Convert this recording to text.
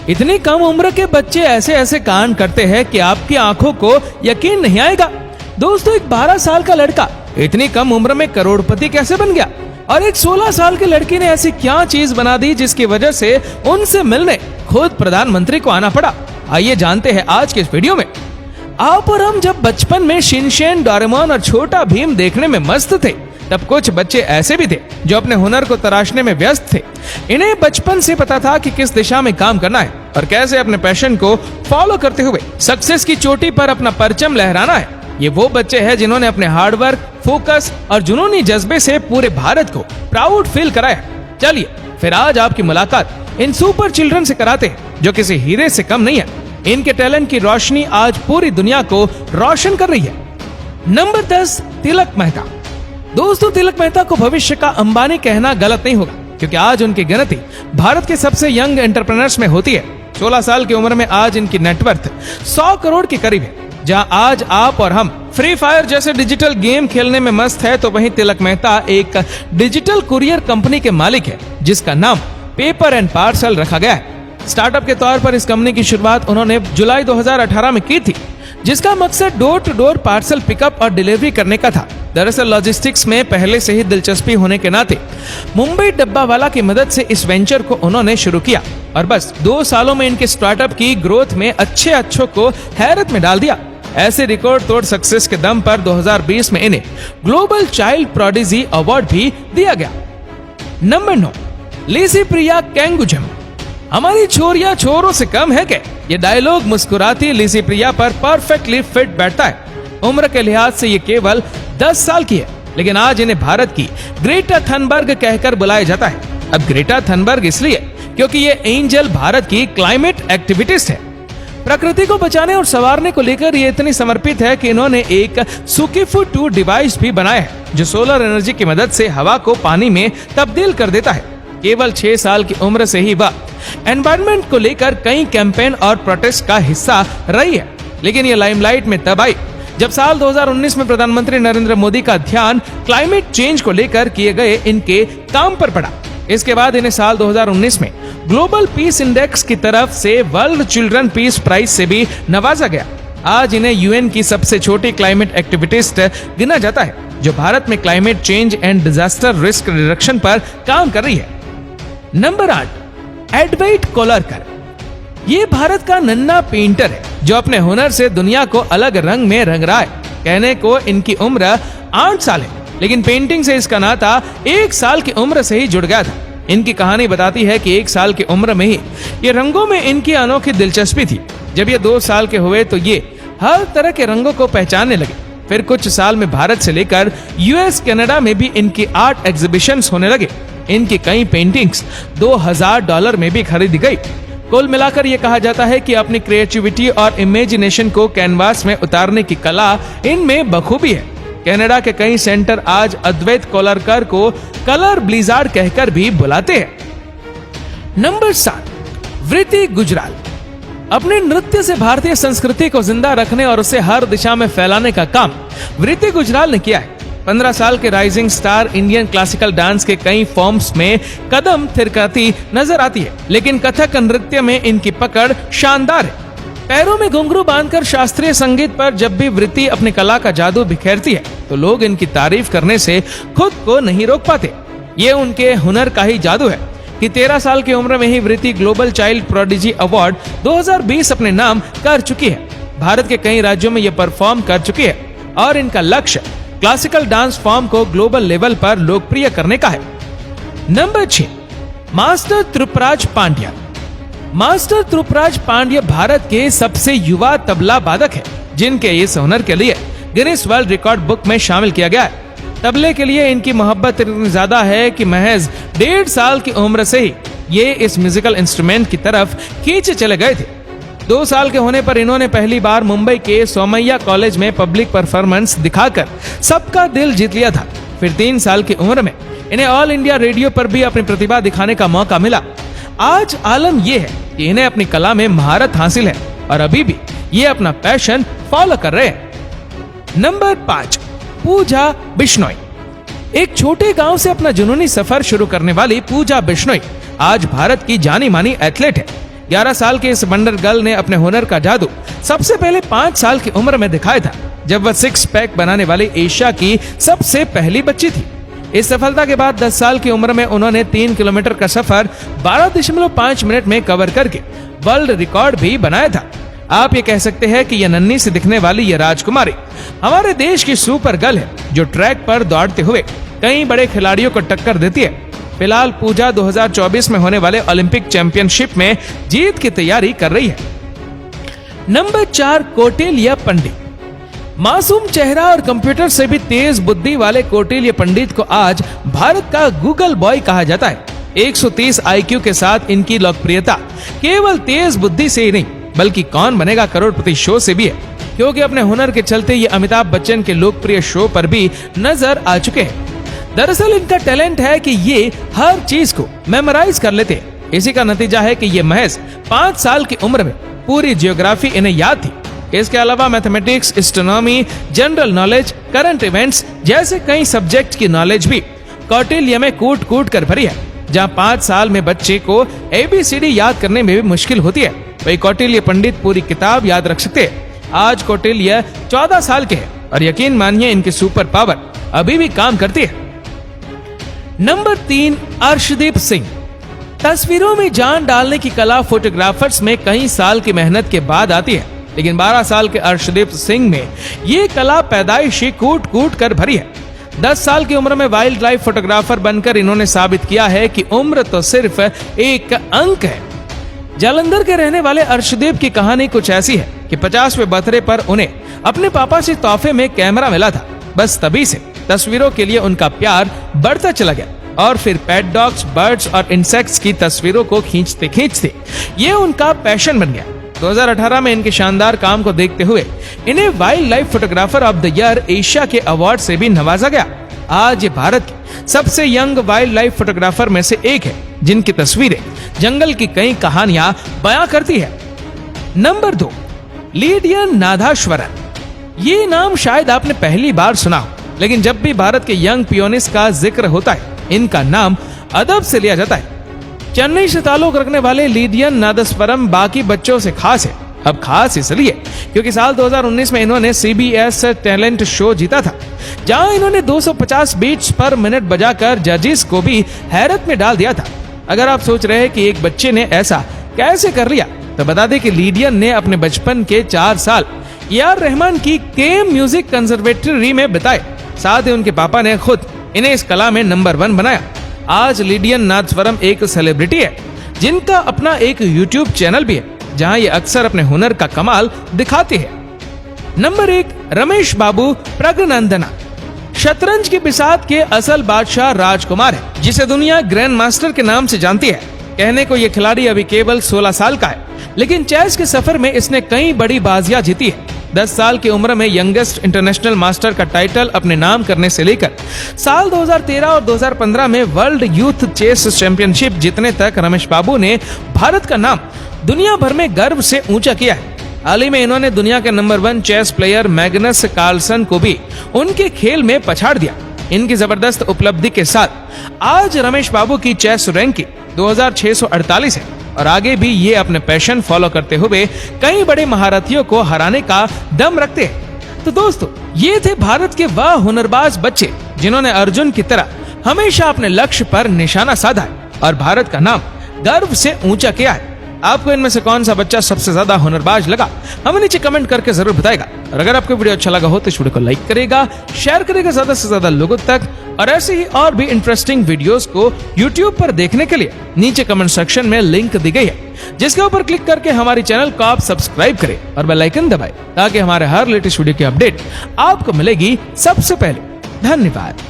इतनी कम उम्र के बच्चे ऐसे ऐसे कांड करते हैं कि आपकी आंखों को यकीन नहीं आएगा। दोस्तों, एक 12 साल का लड़का इतनी कम उम्र में करोड़पति कैसे बन गया, और एक 16 साल की लड़की ने ऐसी क्या चीज बना दी जिसकी वजह से उनसे मिलने खुद प्रधानमंत्री को आना पड़ा। आइए जानते हैं आज के इस वीडियो में। आप और हम जब बचपन में शिनचैन, डोरेमोन और छोटा भीम देखने में मस्त थे, तब कुछ बच्चे ऐसे भी थे जो अपने हुनर को तराशने में व्यस्त थे। इन्हें बचपन से पता था कि किस दिशा में काम करना है और कैसे अपने पैशन को फॉलो करते हुए सक्सेस की चोटी पर अपना परचम लहराना है। ये वो बच्चे हैं जिन्होंने अपने हार्डवर्क, फोकस और जुनूनी जज्बे से पूरे भारत को प्राउड फील कराया। चलिए फिर आज आपकी मुलाकात इन सुपर चिल्ड्रन से कराते हैं जो किसी हीरे से कम नहीं है। इनके टैलेंट की रोशनी आज पूरी दुनिया को रोशन कर रही है। नंबर 10, तिलक मेहता। दोस्तों, तिलक मेहता को भविष्य का अंबानी कहना गलत नहीं होगा, क्योंकि आज उनकी गिनती भारत के सबसे यंग एंटरप्रेन्योर्स में होती है। 16 साल की उम्र में आज इनकी नेटवर्थ 100 करोड़ के करीब है। जहां आज आप और हम फ्री फायर जैसे डिजिटल गेम खेलने में मस्त है, तो वहीं तिलक मेहता एक डिजिटल कुरियर कंपनी के मालिक है जिसका नाम पेपर एंड पार्सल रखा गया है। स्टार्टअप के तौर पर इस कंपनी की शुरुआत उन्होंने जुलाई 2018 में की थी, जिसका मकसद door to door parcel pickup और डिलीवरी करने का था। दरअसल लॉजिस्टिक्स में पहले से ही दिलचस्पी होने के नाते मुंबई डब्बावाला की मदद से इस वेंचर को उन्होंने शुरू किया और बस 2 सालों में इनके स्टार्टअप की ग्रोथ में अच्छों को हैरत में डाल दिया। ऐसे रिकॉर्ड तोड़ सक्सेस के दम पर 2020 में इन्हें ग्लोबल चाइल्ड प्रोडिजी अवार्ड भी दिया गया। नंबर 9, लिसी प्रिया कैंगुजम। हमारी छोरियां छोरों से कम है क्या? ये डायलॉग मुस्कुराती लिसी प्रिया पर परफेक्टली फिट बैठता है। उम्र के लिहाज से ये केवल 10 साल की है, लेकिन आज इन्हें भारत की ग्रेटा थनबर्ग कहकर बुलाया जाता है। अब ग्रेटा थनबर्ग इसलिए क्योंकि ये एंजल भारत की क्लाइमेट एक्टिविस्ट है। प्रकृति को बचाने और संवारने को लेकर ये इतनी समर्पित है कि इन्होंने एक सुकीफू 2 डिवाइस भी बनाया है जो सोलर एनर्जी की मदद से हवा को पानी में तब्दील कर देता है। केवल 6 साल की उम्र से ही वह एनवायरनमेंट को लेकर कई कैंपेन और प्रोटेस्ट का हिस्सा रही है, लेकिन ये लाइमलाइट में तब आई जब साल 2019 में प्रधानमंत्री नरेंद्र मोदी का ध्यान क्लाइमेट चेंज को लेकर किए गए इनके काम पर पड़ा। इसके बाद इन्हें साल 2019 में ग्लोबल पीस इंडेक्स की तरफ से वर्ल्ड चिल्ड्रन पीस प्राइज से भी नवाजा गया। आज इन्हें यूएन की सबसे छोटी क्लाइमेट एक्टिविस्ट गिना जाता है, जो भारत में climate change and disaster risk reduction पर काम कर रही है। नंबर 8, एडवेट कोलरकर। ये भारत का नन्हा पेंटर है जो अपने हुनर से दुनिया को अलग रंग में रंग रहा है। कहने को इनकी उम्र 8 साल है, लेकिन पेंटिंग से इसका नाता 1 साल की उम्र से ही जुड़ गया था। इनकी कहानी बताती है कि 1 साल की उम्र में ही ये रंगों में इनकी अनोखी दिलचस्पी थी। जब ये 2 साल के हुए तो ये हर तरह के रंगों को पहचानने लगे। फिर कुछ साल में भारत से लेकर यूएस, कनाडा में भी इनकी आर्ट एग्जीबिशंस होने लगे। इनकी कई पेंटिंग्स $2000 में भी खरीदी गई। कुल मिलाकर ये कहा जाता है कि अपनी क्रिएटिविटी और इमेजिनेशन को कैनवास में उतारने की कला इनमें बखूबी है। कनाडा के कई सेंटर आज अद्वैत कोलरकर को कलर ब्लिजार्ड कहकर भी बुलाते हैं। नंबर 7, वृत्ति गुजराल। अपने नृत्य से भारतीय संस्कृति को जिंदा रखने और उसे हर दिशा में फैलाने का काम वृत्ति गुजराल ने किया है। 15 साल के rising star Indian classical dance के कई फॉर्म्स में कदम थिरकाती नजर आती है, लेकिन कथक नृत्य में इनकी पकड़ शानदार है। पैरों में घुंघरू बांधकर शास्त्रीय संगीत पर जब भी वृत्ति अपनी कला का जादू बिखेरती है, तो लोग इनकी तारीफ करने से खुद को नहीं रोक पाते। ये उनके हुनर का ही जादू है कि 13 साल की उम्र में ही वृत्ति ग्लोबल चाइल्ड प्रोडिजी अवार्ड 2020 अपने नाम कर चुकी है। भारत के कई राज्यों में ये परफॉर्म कर चुकी है और इनका लक्ष्य क्लासिकल डांस फॉर्म को ग्लोबल लेवल पर लोकप्रिय करने का है। Number 6, master Truparaj Pandya. Master Truparaj Pandya Bharat के सबसे युवा तबला वादक है, जिनके इस हुनर के लिए गिनीज वर्ल्ड रिकॉर्ड बुक में शामिल किया गया है। तबले के लिए इनकी मोहब्बत इतनी ज्यादा है कि महज 1.5 साल की उम्र से ही ये इस म्यूजिकल इंस्ट्रूमेंट की तरफ खींचे चले गए थे। 2 साल के होने पर इन्होंने पहली बार मुंबई के सोमैया कॉलेज में पब्लिक परफॉर्मेंस दिखाकर सबका दिल जीत लिया था। फिर 3 साल की उम्र में इन्हें ऑल इंडिया रेडियो पर भी अपनी प्रतिभा दिखाने का मौका मिला। आज आलम यह है कि इन्हें अपनी कला में महारत हासिल है और अभी भी ये अपना पैशन फॉलो कर रहे हैं। नंबर 5, पूजा बिश्नोई। एक छोटे गांव से अपना जुनूनी सफर शुरू करने वाली पूजा बिश्नोई आज भारत की जानी मानी एथलीट है। 11 साल के इस वंडर गर्ल ने अपने हुनर का जादू सबसे पहले 5 साल की उम्र में दिखाया था, जब वह 6 पैक बनाने वाली एशिया की सबसे पहली बच्ची थी। इस सफलता के बाद 10 साल की उम्र में उन्होंने 3 किलोमीटर का सफर 12.5 मिनट में कवर करके वर्ल्ड रिकॉर्ड भी बनाया था। आप ये कह सकते हैं कि यह नन्ही से दिखने वाली यह राजकुमारी हमारे देश की सुपर गर्ल है, जो ट्रैक पर दौड़ते हुए कई बड़े खिलाड़ियों को टक्कर देती है। फिलहाल पूजा 2024 में होने वाले ओलंपिक चैंपियनशिप में जीत की तैयारी कर रही है। नंबर 4, कौटिल्य पंडित। मासूम चेहरा और कंप्यूटर से भी तेज बुद्धि वाले कौटिल्य पंडित को आज भारत का गूगल बॉय कहा जाता है। 130 IQ के साथ इनकी लोकप्रियता केवल तेज बुद्धि से ही नहीं, बल्कि कौन बनेगा करोड़पति शो से भी है, क्योंकि अपने हुनर के चलते ये अमिताभ बच्चन के लोकप्रिय शो पर भी नजर आ चुके हैं। दरअसल इनका टैलेंट है कि ये हर चीज को मेमोराइज कर लेते हैं। इसी का नतीजा है कि ये महज 5 साल की उम्र में पूरी जियोग्राफी इन्हें याद थी। इसके अलावा mathematics, astronomy, general knowledge, current events जैसे कई सब्जेक्ट की नॉलेज भी कौटिल्य में कूट कूट कर भरी है। जहाँ 5 साल में बच्चे को ABCD याद करने में भी मुश्किल होती है, वही कौटिल्य पंडित पूरी किताब याद रख सकते हैं। आज कौटिल्य 14 साल के हैं और यकीन मानिए इनकी सुपर पावर अभी भी काम करती है। नंबर 3, अर्शदीप सिंह। तस्वीरों में जान डालने की कला फोटोग्राफर्स में कई साल की मेहनत के बाद आती है, लेकिन 12 साल के अर्शदीप सिंह में ये कला पैदाइशी कूट कूट कर भरी है। 10 साल की उम्र में वाइल्ड लाइफ फोटोग्राफर बनकर इन्होंने साबित किया है कि उम्र तो सिर्फ एक अंक है। जालंधर के रहने वाले अर्शदीप की कहानी कुछ ऐसी है कि 50वें बर्थडे पर उन्हें अपने पापा से तोहफे में कैमरा मिला था। बस तभी से तस्वीरों के लिए उनका प्यार बढ़ता चला गया और फिर पेट डॉग्स, बर्ड्स और इंसेक्ट्स की तस्वीरों को खींचते खींचते ये उनका पैशन बन गया। 2018 में इनके शानदार काम को देखते हुए इन्हें wild life photographer of the year Asia के अवार्ड से भी नवाजा गया। आज ये भारत के सबसे यंग वाइल्ड लाइफ फोटोग्राफर में से एक है, जिनकी तस्वीरें जंगल की कई कहानियां बयां करती है। नंबर 2, लिडियन नादाश्वरन। ये नाम शायद आपने पहली बार सुना हो, लेकिन जब भी भारत के यंग पियोनिस्ट का जिक्र होता है, इनका नाम अदब से लिया जाता है। चेन्नई से ताल्लुक रखने वाले लिडियन नादस्वरम बाकी बच्चों से खास है। अब खास इसलिए क्योंकि साल 2019 में इन्होंने CBS टैलेंट शो जीता था, जहां इन्होंने 250 बीट्स पर मिनट बजाकर जजेस को भी हैरत में डाल दिया था। अगर आप सोच रहे हैं कि एक बच्चे ने ऐसा कैसे कर लिया, तो बता दें कि लिडियन ने अपने बचपन के 4 साल AR रहमान की केम म्यूजिक कंसर्वेटरी में बिताए। साथ ही उनके पापा ने खुद इन्हें इस कला में नंबर 1 बनाया। आज लिडियन नादस्वरम एक सेलिब्रिटी है, जिनका अपना एक YouTube चैनल भी है, जहां ये अक्सर अपने हुनर का कमाल दिखाते हैं। नंबर 1, रमेश बाबू प्रज्ञनंदना। शतरंज की बिसात के असल बादशाह राजकुमार है, जिसे दुनिया ग्रैंड मास्टर के नाम से जानती है। कहने को ये खिलाड़ी अभी केवल 16 साल का है, लेकिन चेस के सफर में इसने कई बड़ी बाजियां जीती है। 10 साल की उम्र में यंगेस्ट इंटरनेशनल मास्टर का टाइटल अपने नाम करने से लेकर साल 2013 और 2015 में वर्ल्ड यूथ चेस चैंपियनशिप जीतने तक रमेश बाबू ने भारत का नाम दुनिया भर में गर्व से ऊंचा किया है। हाल ही में इन्होंने दुनिया के number 1 chess player Magnus Carlsen को भी उनके खेल में पछाड़ दिया। इनकी जबरदस्त उपलब्धि के साथ आज रमेश बाबू की चेस रैंकिंग 2648 है और आगे भी ये अपने पैशन फॉलो करते हुए कई बड़े महारथियों को हराने का दम रखते हैं। तो दोस्तों, ये थे भारत के वह हुनरबाज बच्चे जिन्होंने अर्जुन की तरह हमेशा अपने लक्ष्य पर निशाना साधा है और भारत का नाम गर्व से ऊंचा किया है। आपको इनमें से कौन सा बच्चा सबसे ज्यादा हुनरबाज लगा, हमें नीचे कमेंट करके जरूर बताएगा। और अगर आपको वीडियो अच्छा लगा हो तो इस वीडियो को लाइक करेगा, शेयर करेगा ज्यादा से ज्यादा लोगों तक। और ऐसे ही और भी इंटरेस्टिंग वीडियोस को YouTube पर देखने के लिए नीचे कमेंट सेक्शन में लिंक दी गई है, जिसके ऊपर क्लिक करके हमारे चैनल को आप सब्सक्राइब करें और बेल आइकन दबाएं, ताकि हमारे हर लेटेस्ट वीडियो की अपडेट आपको मिलेगी सबसे पहले। धन्यवाद।